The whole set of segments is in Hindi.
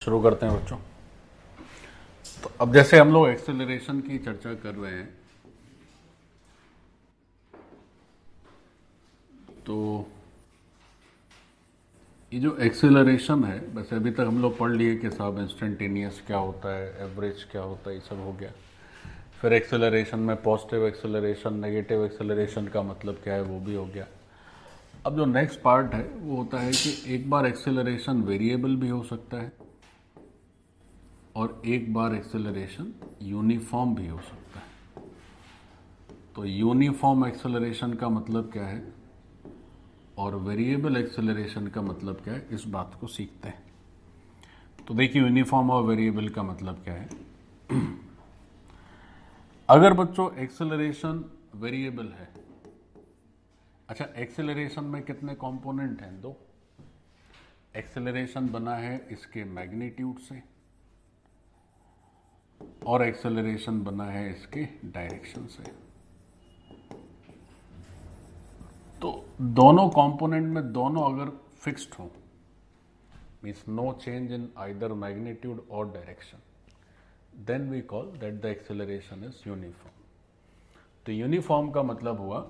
शुरू करते हैं बच्चों। तो अब जैसे हम लोग एक्सेलरेशन की चर्चा कर रहे हैं, तो ये जो एक्सेलरेशन है, वैसे अभी तक हम लोग पढ़ लिए कि साहब इंस्टेंटेनियस क्या होता है, एवरेज क्या होता है, ये सब हो गया। फिर एक्सेलरेशन में पॉजिटिव एक्सेलरेशन, नेगेटिव एक्सेलरेशन का मतलब क्या है वो भी हो गया। अब जो नेक्स्ट पार्ट है वो होता है कि एक बार एक्सेलरेशन वेरिएबल भी हो सकता है और एक बार एक्सेलरेशन यूनिफॉर्म भी हो सकता है। तो यूनिफॉर्म एक्सेलरेशन का मतलब क्या है और वेरिएबल एक्सेलरेशन का मतलब क्या है, इस बात को सीखते हैं। तो देखिए, यूनिफॉर्म और वेरिएबल का मतलब क्या है। अगर बच्चों एक्सेलरेशन वेरिएबल है, अच्छा, एक्सेलरेशन में कितने कंपोनेंट हैं? दो। एक्सेलरेशन बना है इसके मैग्नीट्यूड से और एक्सेलरेशन बना है इसके डायरेक्शन से। तो दोनों कंपोनेंट में दोनों अगर फिक्स्ड हो, means no change in either magnitude और direction, then we call that the acceleration is uniform. तो यूनिफॉर्म का मतलब हुआ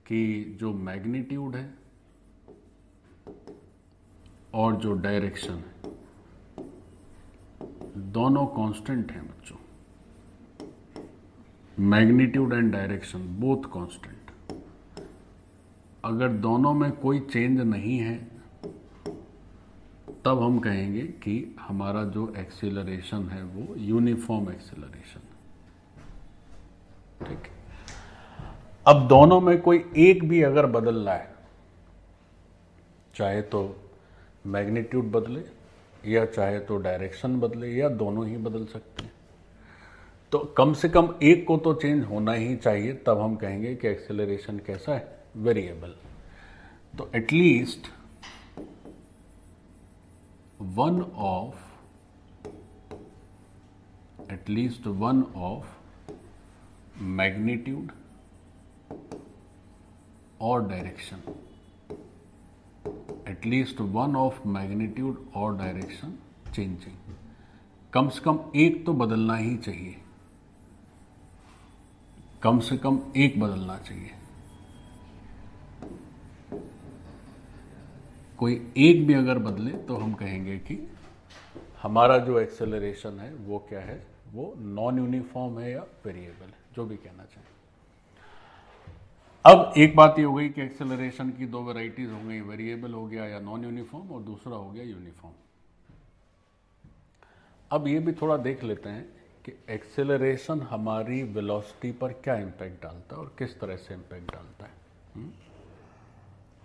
कि जो मैग्नीट्यूड है और जो डायरेक्शन है दोनों कांस्टेंट हैं बच्चों। Magnitude and direction both constant. अगर दोनों में कोई चेंज नहीं है तब हम कहेंगे कि हमारा जो एक्सेलरेशन है वो यूनिफॉर्म एक्सेलरेशन है। ठीक है। अब दोनों में कोई एक भी अगर बदल रहा है, चाहे तो मैग्नीट्यूड बदले या चाहे तो डायरेक्शन बदले या दोनों ही बदल सकते हैं, तो कम से कम एक को तो चेंज होना ही चाहिए, तब हम कहेंगे कि एक्सेलरेशन कैसा है, वेरिएबल। तो एटलीस्ट वन ऑफ मैग्नीट्यूड और direction, at least one of magnitude और डायरेक्शन चेंजिंग, कम से कम एक तो बदलना ही चाहिए, कम से कम एक बदलना चाहिए। कोई एक भी अगर बदले तो हम कहेंगे कि हमारा जो एक्सेलरेशन है वो क्या है, वो नॉन यूनिफॉर्म है या वेरिएबल है, जो भी कहना चाहें। अब एक बात ये हो गई कि एक्सेलरेशन की दो वैरायटीज हो गई, वेरिएबल हो गया या नॉन यूनिफॉर्म, और दूसरा हो गया यूनिफॉर्म। अब ये भी थोड़ा देख लेते हैं कि एक्सेलरेशन हमारी वेलोसिटी पर क्या इम्पैक्ट डालता है और किस तरह से इम्पैक्ट डालता है।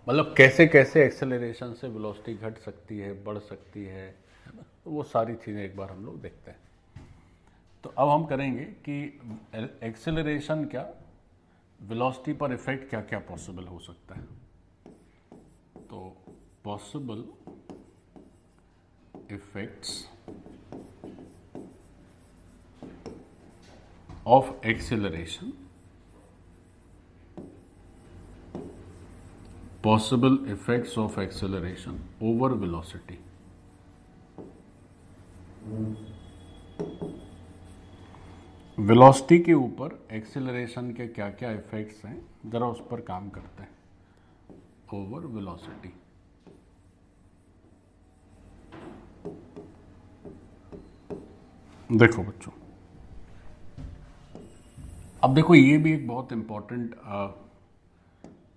मतलब कैसे कैसे एक्सेलरेशन से वेलोसिटी घट सकती है, बढ़ सकती है ना, तो वो सारी चीज़ें एक बार हम लोग देखते हैं। तो अब हम करेंगे कि एक्सेलरेशन क्या, वेलोसिटी पर इफेक्ट क्या क्या पॉसिबल हो सकता है। तो possible effects of acceleration, possible effects of acceleration over velocity। Velocity के ऊपर एक्सेलरेशन के क्या क्या इफेक्ट्स हैं, जरा उस पर काम करते हैं। ओवर वेलोसिटी, देखो बच्चों, अब देखो ये भी एक बहुत इंपॉर्टेंट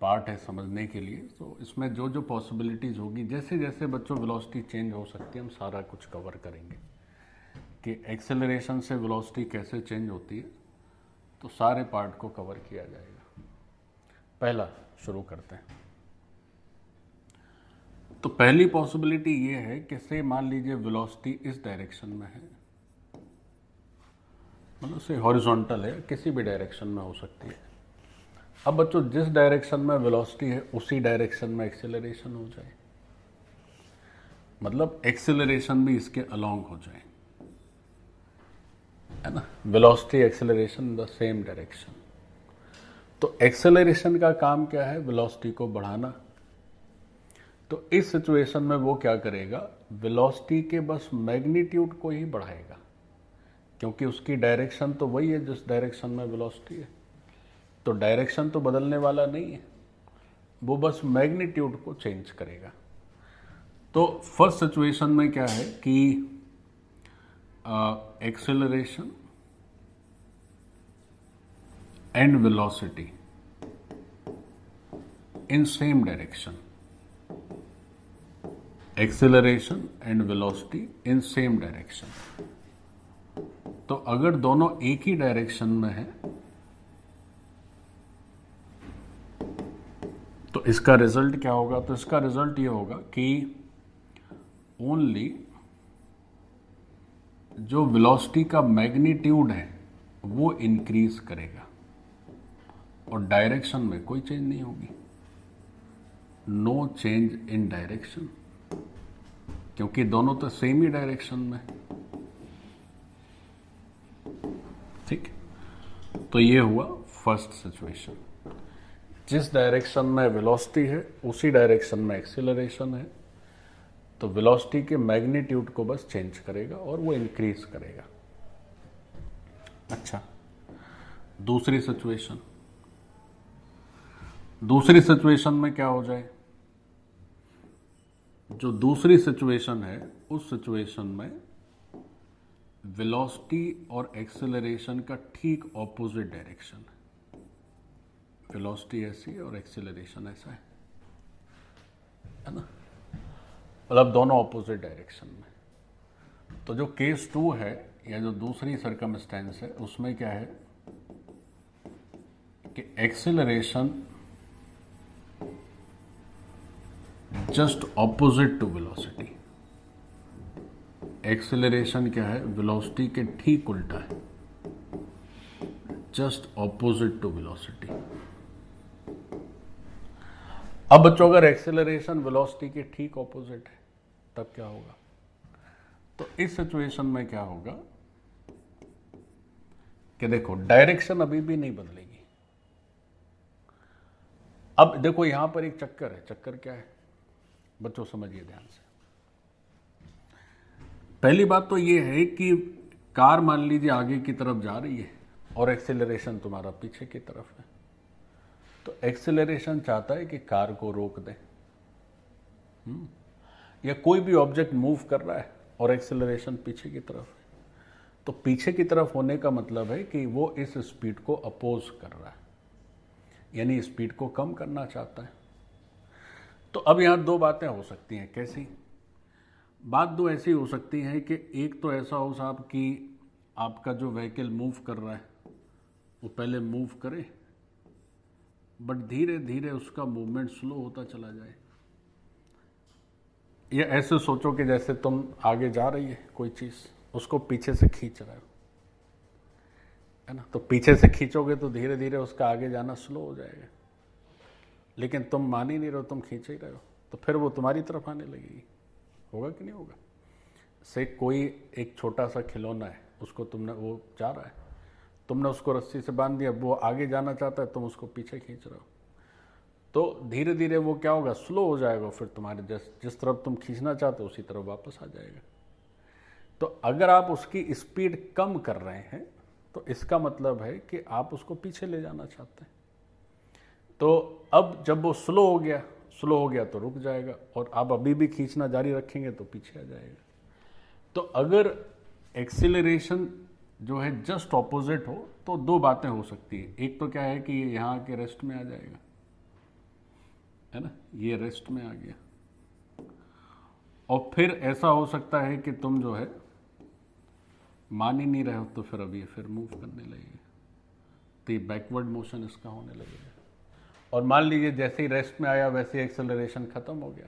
पार्ट है समझने के लिए। तो इसमें जो जो पॉसिबिलिटीज़ होगी, जैसे जैसे बच्चों वेलोसिटी चेंज हो सकती है, हम सारा कुछ कवर करेंगे कि एक्सेलरेशन से वेलोसिटी कैसे चेंज होती है, तो सारे पार्ट को कवर किया जाएगा। पहला शुरू करते हैं। तो पहली पॉसिबिलिटी ये है कि से मान लीजिए वेलोसिटी इस डायरेक्शन में है, मतलब से हॉरिजॉन्टल है, किसी भी डायरेक्शन में हो सकती है। अब बच्चों जिस डायरेक्शन में वेलोसिटी है उसी डायरेक्शन में एक्सेलरेशन हो जाए, मतलब एक्सेलरेशन भी इसके अलोंग हो जाए, है ना, velocity acceleration in the same direction. तो एक्सेलरेशन का काम क्या है, वेलोसिटी को बढ़ाना। तो इस सिचुएशन में वो क्या करेगा, वेलोसिटी के बस मैग्नीट्यूड को ही बढ़ाएगा, क्योंकि उसकी डायरेक्शन तो वही है जिस डायरेक्शन में वेलोसिटी है, तो डायरेक्शन तो बदलने वाला नहीं है, वो बस मैग्नीट्यूड को चेंज करेगा। तो फर्स्ट सिचुएशन में क्या है कि acceleration and velocity in same direction, acceleration and velocity in same direction. तो अगर दोनों एक ही डायरेक्शन में है तो इसका रिजल्ट क्या होगा, तो इसका रिजल्ट ये होगा कि ओनली जो वेलोसिटी का मैग्नीट्यूड है वो इंक्रीज करेगा और डायरेक्शन में कोई चेंज नहीं होगी, नो चेंज इन डायरेक्शन, क्योंकि दोनों तो सेम ही डायरेक्शन में। ठीक, तो ये हुआ फर्स्ट सिचुएशन। जिस डायरेक्शन में वेलोसिटी है उसी डायरेक्शन में एक्सीलरेशन है, तो वेलोसिटी के मैग्नीट्यूड को बस चेंज करेगा और वो इंक्रीज करेगा। अच्छा, दूसरी सिचुएशन, दूसरी सिचुएशन में क्या हो जाए, जो दूसरी सिचुएशन है उस सिचुएशन में वेलोसिटी और एक्सेलरेशन का ठीक ऑपोजिट डायरेक्शन है। वेलोसिटी ऐसी और एक्सेलरेशन ऐसा है ना, मतलब दोनों ऑपोजिट डायरेक्शन में। तो जो केस 2 है या जो दूसरी सर्कमस्टेंस है उसमें क्या है कि acceleration just opposite to velocity, acceleration क्या है, वेलोसिटी के ठीक उल्टा है, जस्ट ऑपोजिट टू वेलोसिटी। अब बच्चों अगर एक्सेलरेशन वेलोसिटी के ठीक ऑपोजिट है तब क्या होगा, तो इस सिचुएशन में क्या होगा कि देखो डायरेक्शन अभी भी नहीं बदलेगी। अब देखो यहां पर एक चक्कर है, चक्कर क्या है बच्चों समझिए ध्यान से। पहली बात तो ये है कि कार मान लीजिए आगे की तरफ जा रही है और एक्सेलरेशन तुम्हारा पीछे की तरफ है, तो एक्सेलरेशन चाहता है कि कार को रोक दे। या कोई भी ऑब्जेक्ट मूव कर रहा है और एक्सेलरेशन पीछे की तरफ है, तो पीछे की तरफ होने का मतलब है कि वो इस स्पीड को अपोज कर रहा है, यानी स्पीड को कम करना चाहता है। तो अब यहां दो बातें हो सकती हैं। कैसी बात? दो ऐसी हो सकती हैं कि एक तो ऐसा हो साहब कि आपका जो व्हीकल मूव कर रहा है वो पहले मूव करे बट धीरे धीरे उसका मूवमेंट स्लो होता चला जाए। या ऐसे सोचो कि जैसे तुम आगे जा रही है कोई चीज, उसको पीछे से खींच रहे हो, है ना, तो पीछे से खींचोगे तो धीरे धीरे उसका आगे जाना स्लो हो जाएगा, लेकिन तुम मान ही नहीं रहे हो, तुम खींच ही रहे हो, तो फिर वो तुम्हारी तरफ आने लगेगी। होगा कि नहीं होगा? से कोई एक छोटा सा खिलौना है, उसको तुमने, वो जा रहा है, तुमने उसको रस्सी से बांध दिया, वो आगे जाना चाहता है, तुम उसको पीछे खींच रहे हो, तो धीरे धीरे वो क्या होगा, स्लो हो जाएगा, फिर तुम्हारे जिस तरफ तुम खींचना चाहते हो उसी तरफ वापस आ जाएगा। तो अगर आप उसकी स्पीड कम कर रहे हैं तो इसका मतलब है कि आप उसको पीछे ले जाना चाहते हैं। तो अब जब वो स्लो हो गया तो रुक जाएगा, और आप अभी भी खींचना जारी रखेंगे तो पीछे आ जाएगा। तो अगर एक्सीलरेशन जो है जस्ट ऑपोजिट हो तो दो बातें हो सकती है। एक तो क्या है कि ये यहाँ के रेस्ट में आ जाएगा, है ना, ये रेस्ट में आ गया, और फिर ऐसा हो सकता है कि तुम जो है मान ही नहीं रहे हो, तो फिर अब ये फिर मूव करने लगेगा, तो ये बैकवर्ड मोशन इसका होने लगेगा। और मान लीजिए जैसे ही रेस्ट में आया वैसे ही एक्सेलरेशन खत्म हो गया।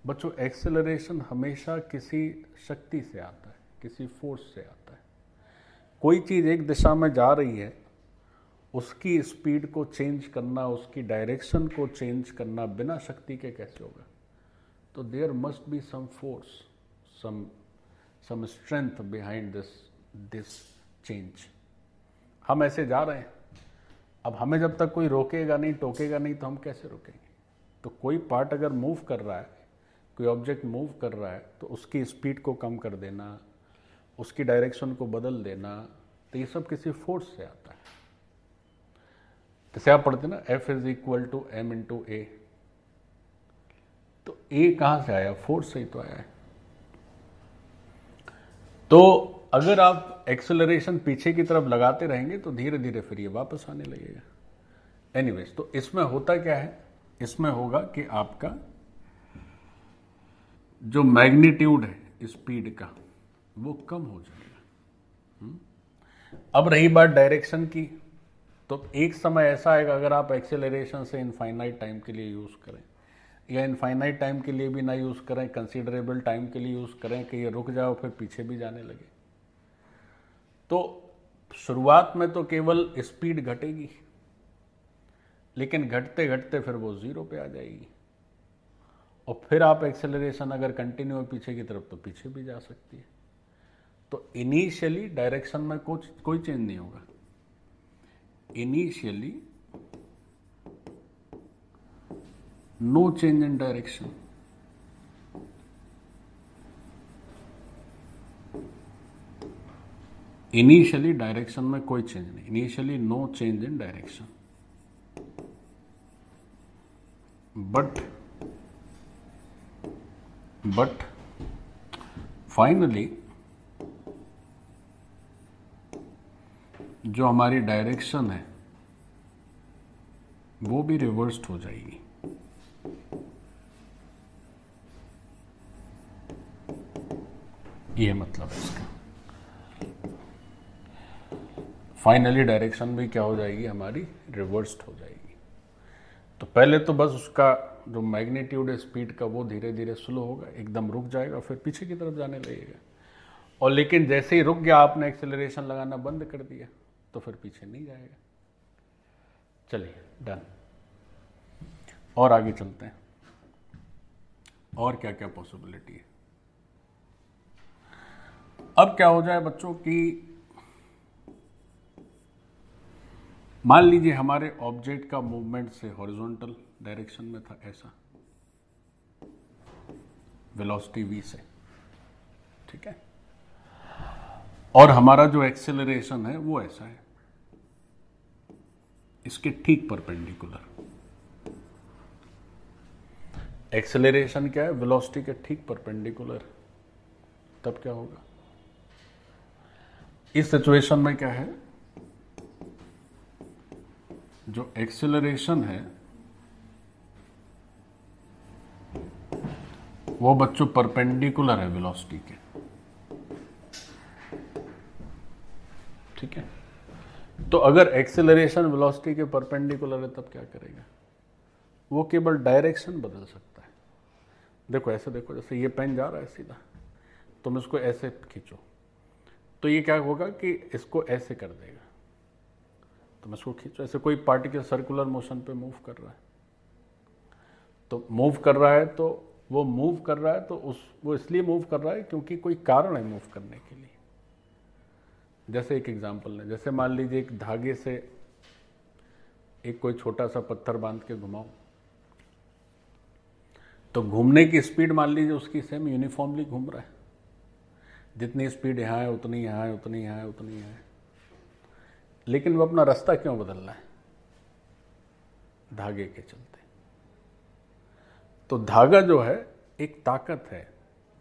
बच्चों, एक्सेलरेशन हमेशा किसी शक्ति से आता है, किसी फोर्स से आता है। कोई चीज़ एक दिशा में जा रही है, उसकी स्पीड को चेंज करना, उसकी डायरेक्शन को चेंज करना बिना शक्ति के कैसे होगा? तो there must be some force, some strength behind this change. हम ऐसे जा रहे हैं, अब हमें जब तक कोई रोकेगा नहीं, टोकेगा नहीं, तो हम कैसे रुकेंगे? तो कोई पार्ट अगर मूव कर रहा है, कोई ऑब्जेक्ट मूव कर रहा है, तो उसकी स्पीड को कम कर देना, उसकी डायरेक्शन को बदल देना, तो ये सब किसी फोर्स से आता है। जैसे आप पढ़ते ना F is equal to M into A, तो ए कहां से आया? फोर्स से ही तो आया है। तो अगर आप एक्सेलरेशन पीछे की तरफ लगाते रहेंगे तो धीरे धीरे फिर ये वापस आने लगेगा। एनीवेज, तो इसमें होता क्या है, इसमें होगा कि आपका जो मैग्नीट्यूड है स्पीड का वो कम हो जाएगा। अब रही बात डायरेक्शन की, तो एक समय ऐसा आएगा अगर आप एक्सेलरेशन से इनफाइनाइट टाइम के लिए यूज करें, या इनफाइनाइट टाइम के लिए भी ना यूज करें, कंसीडरेबल टाइम के लिए यूज करें कि ये रुक जाओ फिर पीछे भी जाने लगे, तो शुरुआत में तो केवल स्पीड घटेगी, लेकिन घटते घटते फिर वो जीरो पे आ जाएगी, और फिर आप एक्सेलरेशन अगर कंटिन्यू है पीछे की तरफ तो पीछे भी जा सकती है। तो इनिशियली डायरेक्शन में कोई चेंज नहीं होगा। Initially no change in direction. Initially direction में कोई चेंज नहीं, initially no change in direction, but finally जो हमारी डायरेक्शन है वो भी रिवर्स्ड हो जाएगी। ये मतलब है इसका। फाइनली डायरेक्शन भी क्या हो जाएगी हमारी? रिवर्स्ड हो जाएगी। तो पहले तो बस उसका जो मैग्नीट्यूड है स्पीड का वो धीरे धीरे स्लो होगा, एकदम रुक जाएगा, फिर पीछे की तरफ जाने लगेगा। और लेकिन जैसे ही रुक गया, आपने एक्सेलरेशन लगाना बंद कर दिया, तो फिर पीछे नहीं जाएगा। चलिए डन, और आगे चलते हैं। और क्या क्या पॉसिबिलिटी है? अब क्या हो जाए बच्चों कि मान लीजिए हमारे ऑब्जेक्ट का मूवमेंट से हॉरिजॉन्टल डायरेक्शन में था, ऐसा वेलोसिटी v से, ठीक है, और हमारा जो एक्सेलरेशन है वो ऐसा है, इसके ठीक परपेंडिकुलर। एक्सेलरेशन क्या है? वेलोसिटी के ठीक परपेंडिकुलर। तब क्या होगा? इस सिचुएशन में क्या है, जो एक्सेलरेशन है वो बच्चों परपेंडिकुलर है वेलोसिटी के, ठीक है। तो अगर एक्सेलरेशन वेलोसिटी के परपेंडिकुलर है तब क्या करेगा? वो केवल डायरेक्शन बदल सकता है। देखो ऐसे, देखो जैसे ये पेन जा रहा है सीधा, तुम इसको ऐसे खींचो तो ये क्या होगा कि इसको ऐसे कर देगा। तुम इसको खींचो, ऐसे कोई पार्टिकल सर्कुलर मोशन पे मूव कर रहा है, तो मूव कर रहा है, तो वो मूव कर रहा है, तो वो इसलिए मूव कर रहा है क्योंकि कोई कारण है मूव करने के लिए। जैसे एक एग्जांपल है, जैसे मान लीजिए एक धागे से एक कोई छोटा सा पत्थर बांध के घुमाओ, तो घूमने की स्पीड मान लीजिए उसकी सेम यूनिफॉर्मली घूम रहा है, जितनी स्पीड यहाँ है उतनी यहाँ है, उतनी यहाँ है, उतनी यहाँ है, लेकिन वो अपना रास्ता क्यों बदल रहा है? धागे के चलते। तो धागा जो है एक ताकत है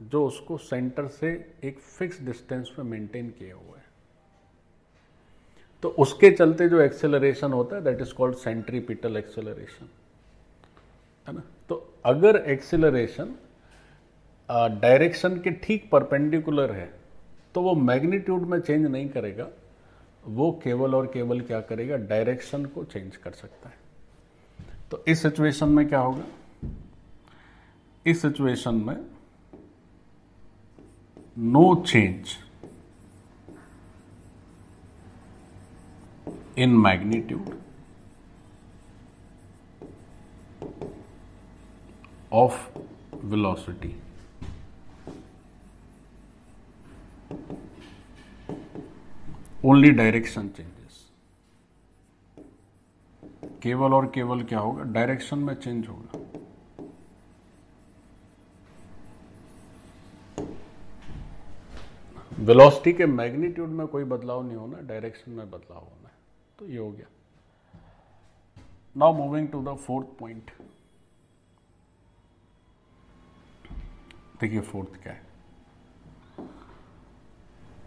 जो उसको सेंटर से एक फिक्स डिस्टेंस पे मेंटेन किए हुआ है, तो उसके चलते जो एक्सेलरेशन होता है that is called centripetal acceleration, है ना। तो अगर एक्सेलरेशन डायरेक्शन के ठीक परपेंडिकुलर है तो वो मैग्नीट्यूड में चेंज नहीं करेगा, वो केवल और केवल क्या करेगा? डायरेक्शन को चेंज कर सकता है। तो इस सिचुएशन में क्या होगा? इस सिचुएशन में no change in magnitude of velocity, only direction changes. केवल और केवल क्या होगा? डायरेक्शन में चेंज होगा। वेलोसिटी के मैग्नीट्यूड में कोई बदलाव नहीं होना, डायरेक्शन में बदलाव होना है। तो ये हो गया। Now moving to the fourth point. देखिए फोर्थ क्या है।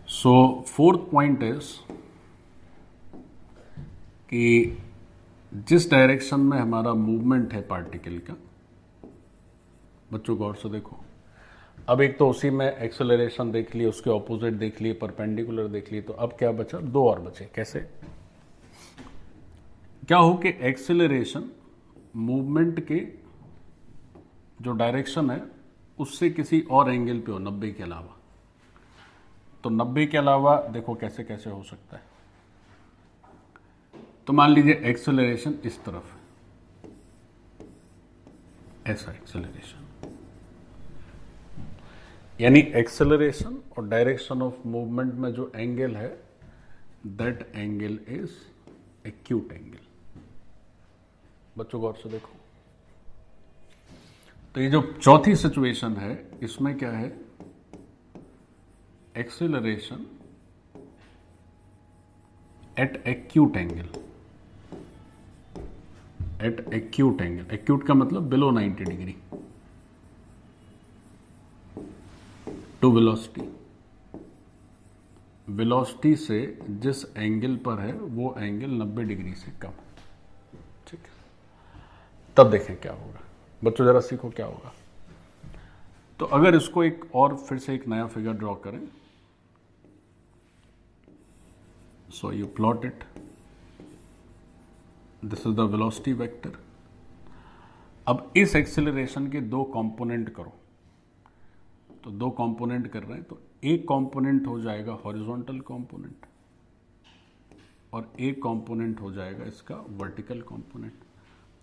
सो फोर्थ पॉइंट इज कि जिस डायरेक्शन में हमारा मूवमेंट है पार्टिकल का, बच्चों गौर से देखो, अब एक तो उसी में एक्सेलरेशन देख लिए, उसके ऑपोजिट देख लिए, परपेंडिकुलर देख लिए, तो अब क्या बचा, दो और बचे। कैसे? क्या हो कि एक्सेलरेशन मूवमेंट के जो डायरेक्शन है उससे किसी और एंगल पे हो 90 के अलावा। तो 90 के अलावा देखो कैसे कैसे हो सकता है। तो मान लीजिए एक्सेलरेशन इस तरफ है, ऐसा एक्सेलरेशन, यानी एक्सेलरेशन और डायरेक्शन ऑफ मूवमेंट में जो एंगल है that angle is acute angle. बच्चों गौर से देखो, तो ये जो चौथी सिचुएशन है इसमें क्या है, acceleration at acute angle. At acute angle, acute का मतलब below 90 degree to velocity. Velocity से जिस एंगल पर है वो एंगल 90 डिग्री से कम। ठीक है, तब देखें क्या होगा। बच्चों जरा सीखो क्या होगा। तो अगर इसको एक और फिर से एक नया फिगर ड्रॉ करें, so you plot it, this is the velocity vector. अब इस एक्सेलरेशन के दो कंपोनेंट करो, तो दो कंपोनेंट कर रहे हैं, तो एक कंपोनेंट हो जाएगा हॉरिजॉन्टल कंपोनेंट और एक कंपोनेंट हो जाएगा इसका वर्टिकल कंपोनेंट।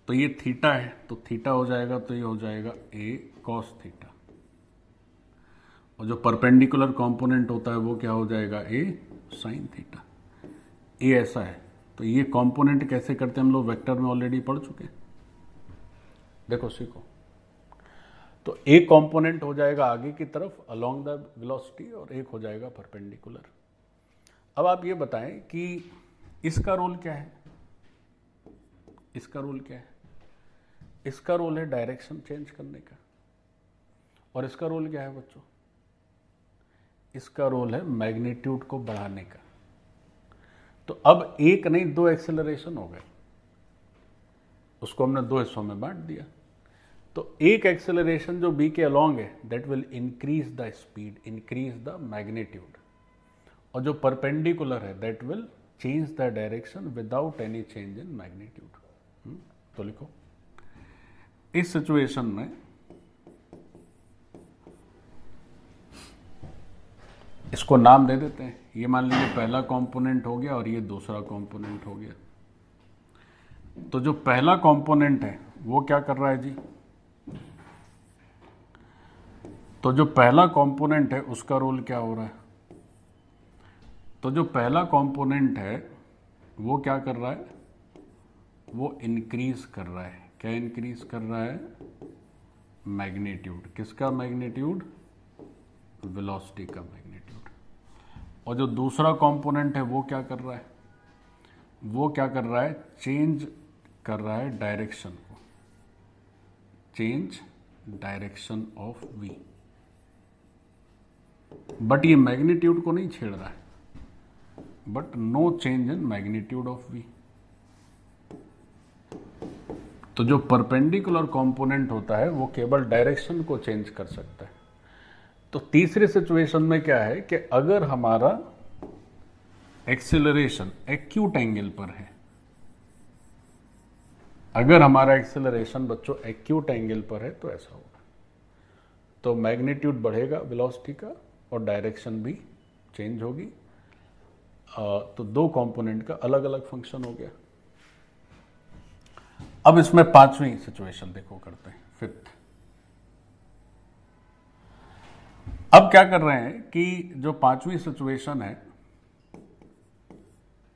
तो ये थीटा है, तो थीटा हो जाएगा, तो ये हो जाएगा ए कॉस थीटा, और जो परपेंडिकुलर कंपोनेंट होता है वो क्या हो जाएगा, ए साइन थीटा। ये ऐसा है। तो ये कंपोनेंट कैसे करते हैं हम लोग वेक्टर में ऑलरेडी पढ़ चुके हैं, देखो सीखो। तो एक कंपोनेंट हो जाएगा आगे की तरफ अलोंग द वेलोसिटी और एक हो जाएगा परपेंडिकुलर। अब आप ये बताएं कि इसका रोल क्या है, इसका रोल क्या है। इसका रोल है डायरेक्शन चेंज करने का, और इसका रोल क्या है बच्चों, इसका रोल है मैग्नीट्यूड को बढ़ाने का। तो अब एक नहीं दो एक्सेलरेशन हो गए, उसको हमने दो हिस्सों में बांट दिया। तो एक एक्सेलरेशन जो बी के अलोंग है that will increase the speed, increase the magnitude, और जो परपेंडिकुलर है that will change the direction without any change in magnitude. तो लिखो इस सिचुएशन में इसको नाम दे देते हैं। ये मान लीजिए पहला कंपोनेंट हो गया और ये दूसरा कंपोनेंट हो गया। तो जो पहला कंपोनेंट है वो क्या कर रहा है जी, तो जो पहला कंपोनेंट है उसका रोल क्या हो रहा है, तो जो पहला कंपोनेंट है वो क्या कर रहा है, वो इंक्रीज कर रहा है। क्या इंक्रीज कर रहा है, मैग्नीट्यूड। किसका मैग्नीट्यूड, वेलोसिटी का मैग्नीट्यूड। और जो दूसरा कंपोनेंट है वो क्या कर रहा है, वो क्या कर रहा है, चेंज कर रहा है डायरेक्शन को, change direction of V. But ये मैग्नीट्यूड को नहीं छेड़ रहा है, but no change in magnitude of V. तो जो परपेंडिकुलर कंपोनेंट होता है वो केवल डायरेक्शन को चेंज कर सकता है। तो तीसरी सिचुएशन में क्या है कि अगर हमारा एक्सेलरेशन एक्यूट एंगल पर है, अगर हमारा एक्सेलरेशन बच्चों एक्यूट एंगल पर है तो ऐसा होगा, तो मैग्नीट्यूड बढ़ेगा वेलोसिटी का और डायरेक्शन भी चेंज होगी। तो दो कंपोनेंट का अलग अलग फंक्शन हो गया। अब इसमें पांचवी सिचुएशन देखो करते हैं, फिफ्थ। अब क्या कर रहे हैं कि जो पांचवी सिचुएशन है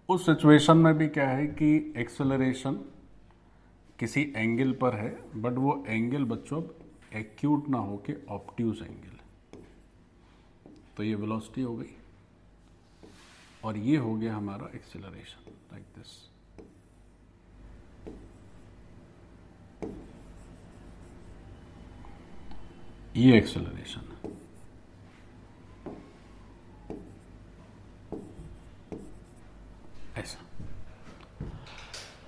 उस सिचुएशन में भी क्या है कि एक्सेलरेशन किसी एंगल पर है, बट वो एंगल बच्चों एक्यूट ना होके ऑब्ट्यूज एंगल है। तो ये वेलोसिटी हो गई। और ये हो गया हमारा एक्सेलरेशन लाइक दिस। ये एक्सेलरेशन है। ऐसा।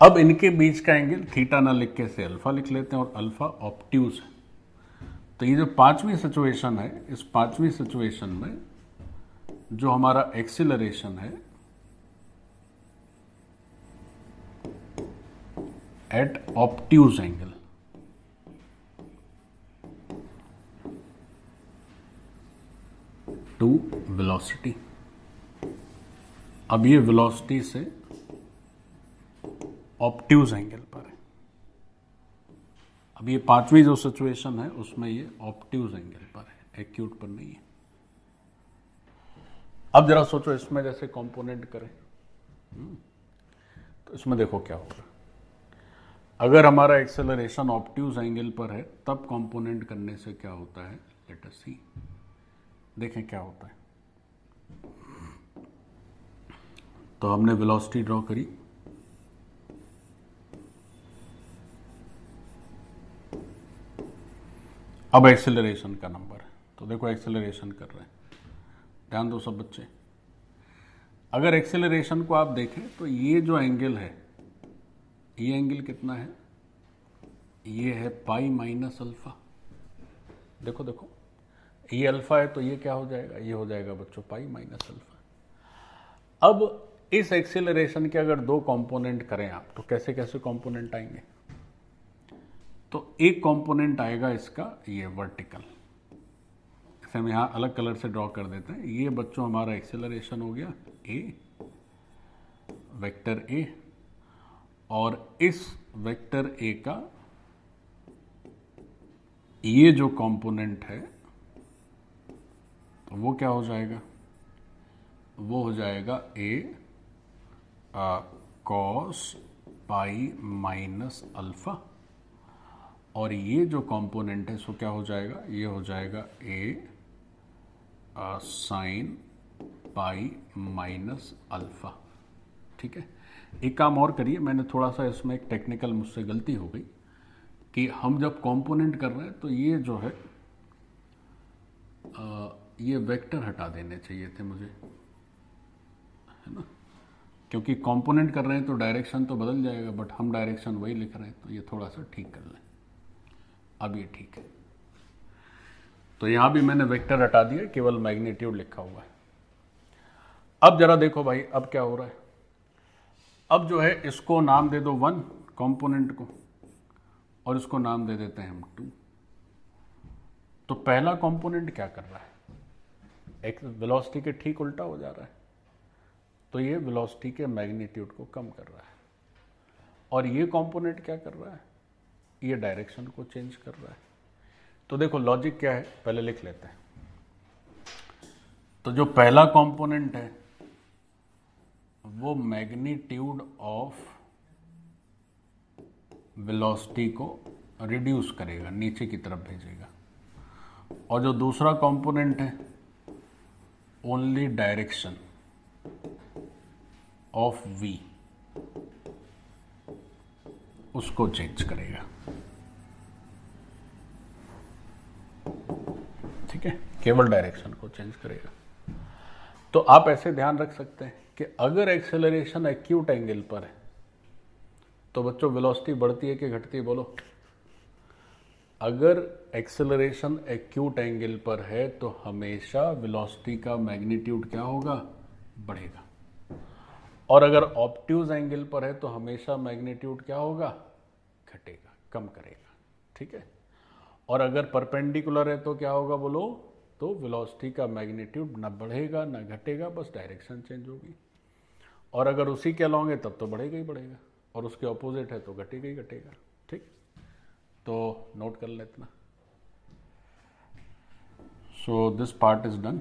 अब इनके बीच का एंगल थीटा ना लिख के से अल्फा लिख लेते हैं, और अल्फा ऑब्ट्यूज है। तो ये जो पांचवी सिचुएशन है, इस पांचवी सिचुएशन में जो हमारा एक्सेलरेशन है at obtuse angle, to velocity. अब ये वेलोसिटी से ऑब्ट्यूज एंगल पर है। अब ये पांचवी जो सिचुएशन है उसमें ये ऑब्ट्यूज एंगल पर है, एक्यूट पर नहीं है। अब जरा सोचो इसमें जैसे कंपोनेंट करें, तो इसमें देखो क्या होगा। अगर हमारा एक्सेलरेशन ऑब्ट्यूज एंगल पर है तब कंपोनेंट करने से क्या होता है, लेट अस सी, देखें क्या होता है। तो हमने वेलोसिटी ड्रॉ करी, अब एक्सेलरेशन का नंबर है। तो देखो एक्सेलरेशन कर रहे हैं, ध्यान दो सब बच्चे। अगर एक्सेलरेशन को आप देखें तो ये जो एंगल है, ये एंगल कितना है, ये है पाई माइनस अल्फा। देखो देखो, ये अल्फा है तो ये क्या हो जाएगा, ये हो जाएगा बच्चों पाई माइनस अल्फा। अब इस एक्सेलरेशन के अगर दो कंपोनेंट करें आप, तो कैसे कैसे कंपोनेंट आएंगे। तो एक कंपोनेंट आएगा इसका ये वर्टिकल, इसे हम यहां अलग कलर से ड्रॉ कर देते हैं। ये बच्चों हमारा एक्सेलरेशन हो गया ए, वेक्टर ए, और इस वेक्टर ए का ये जो कंपोनेंट है तो वो क्या हो जाएगा, वो हो जाएगा ए कॉस पाई माइनस अल्फा, और ये जो कंपोनेंट है सो क्या हो जाएगा, ये हो जाएगा ए साइन पाई माइनस अल्फा। ठीक है, एक काम और करिए, मैंने थोड़ा सा इसमें एक टेक्निकल मुझसे गलती हो गई कि हम जब कंपोनेंट कर रहे हैं तो ये जो है ये वेक्टर हटा देने चाहिए थे मुझे, है ना, क्योंकि कंपोनेंट कर रहे हैं तो डायरेक्शन तो बदल जाएगा, बट हम डायरेक्शन वही लिख रहे हैं, तो ये थोड़ा सा ठीक कर लें। अब ये ठीक है, तो यहां भी मैंने वेक्टर हटा दिया, केवल मैग्नीट्यूड लिखा हुआ है। अब जरा देखो भाई, अब क्या हो रहा है। अब जो है इसको नाम दे दो 1 कंपोनेंट को, और इसको नाम दे देते हैं हम 2। तो पहला कंपोनेंट क्या कर रहा है, एक वेलोसिटी के ठीक उल्टा हो जा रहा है, तो ये वेलोसिटी के मैग्नीट्यूड को कम कर रहा है। और ये कंपोनेंट क्या कर रहा है, ये डायरेक्शन को चेंज कर रहा है। तो देखो लॉजिक क्या है, पहले लिख लेते हैं। तो जो पहला कंपोनेंट है वो मैग्नीट्यूड ऑफ वेलोसिटी को रिड्यूस करेगा, नीचे की तरफ भेजेगा, और जो दूसरा कंपोनेंट है ओनली डायरेक्शन ऑफ v उसको चेंज करेगा। ठीक है, केवल डायरेक्शन को चेंज करेगा। तो आप ऐसे ध्यान रख सकते हैं कि अगर एक्सेलरेशन एक्यूट एंगल पर है तो बच्चों वेलोसिटी बढ़ती है कि घटती है, बोलो। अगर एक्सेलरेशन एक्यूट एंगल पर है तो हमेशा वेलोसिटी का मैग्नीट्यूड क्या होगा, बढ़ेगा। और अगर ऑब्ट्यूज एंगल पर है तो हमेशा मैग्नीट्यूड क्या होगा, घटेगा, कम करेगा। ठीक है, और अगर परपेंडिकुलर है तो क्या होगा बोलो, तो वेलोसिटी का मैग्नीट्यूड ना बढ़ेगा ना घटेगा, बस डायरेक्शन चेंज होगी। और अगर उसी के अलॉन्ग है तब तो बढ़ेगा ही बढ़ेगा, और उसके ऑपोजिट है तो घटेगा ही घटेगा। ठीक, तो नोट कर लेते ना। So this part is done.